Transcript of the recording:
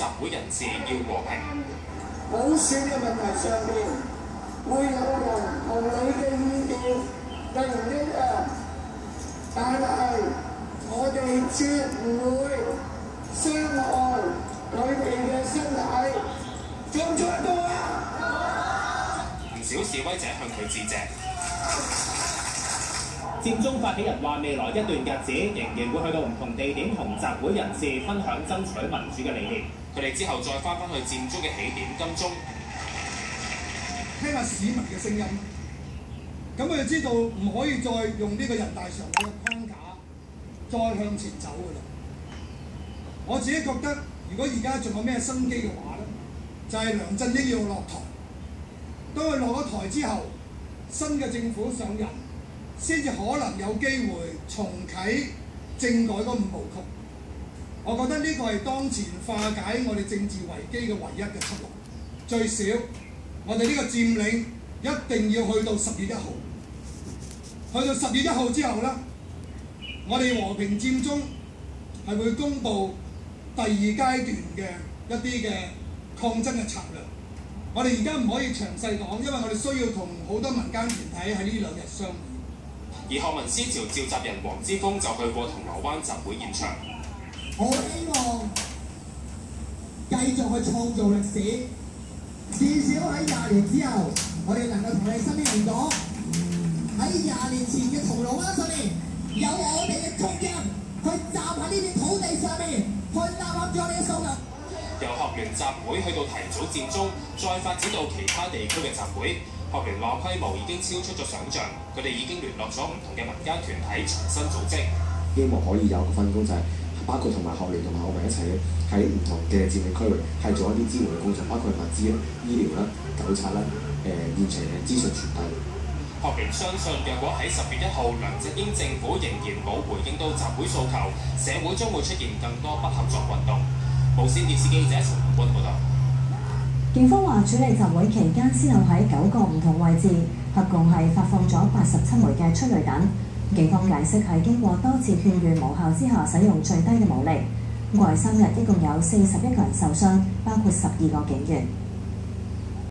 集會人士要和平。普選嘅問題上面，會有人同你嘅意見並唔一樣，但係我哋絕唔會傷害佢哋嘅身體，做唔做得到啊？唔少示威者向佢致謝。佔中發起人話：未來一段日子仍然會去到唔同地點同集會人士分享爭取民主嘅理念。佢哋之後再翻返去佔中嘅起點金鐘，聽下市民嘅聲音。咁佢就知道唔可以再用呢個人大常委嘅框架再向前走㗎啦。我自己覺得，如果而家仲有咩生機嘅話咧，就係梁振英要落台。當佢落咗台之後，新嘅政府上任，先至可能有機會重啟政改嗰5部曲。我覺得呢個係當前化解我哋政治危機嘅唯一嘅出路。最少，我哋呢個佔領一定要去到10月1號。去到10月1號之後呢，我哋和平佔中係會公布第2階段嘅一啲嘅抗爭嘅策略。我哋而家唔可以詳細講，因為我哋需要同好多民間團體喺呢2日商議。而學民思潮召集人黃之鋒就去過銅鑼灣集會現場。我希望繼續去創造歷史，至少喺20年之後，我哋能夠同你身邊人講，喺20年前嘅銅鑼灣上面，有我哋嘅足印去站喺呢片土地上面，去吶喊咗你嘅訴求。由學聯集會去到提早佔中，再發展到其他地區嘅集會。學聯話規模已經超出咗想像，佢哋已經聯絡咗唔同嘅民間團體重新組織，希望可以有個分工，就係包括同埋學聯同埋我哋一齊喺唔同嘅佔領區域係做一啲支援嘅工作，包括物資啦、醫療啦、糾察啦、現場嘅資訊傳遞。學聯相信，若果喺10月1號梁振英政府仍然冇回應到集會訴求，社會將會出現更多不合作運動。無線電視記者陳文君報道。警方話處理集會期間，先後喺9個唔同位置，合共係發放咗87枚嘅催淚彈。警方解釋係經過多次勸喻無效之下，使用最低嘅武力。過去3日一共有41個人受傷，包括12個警員。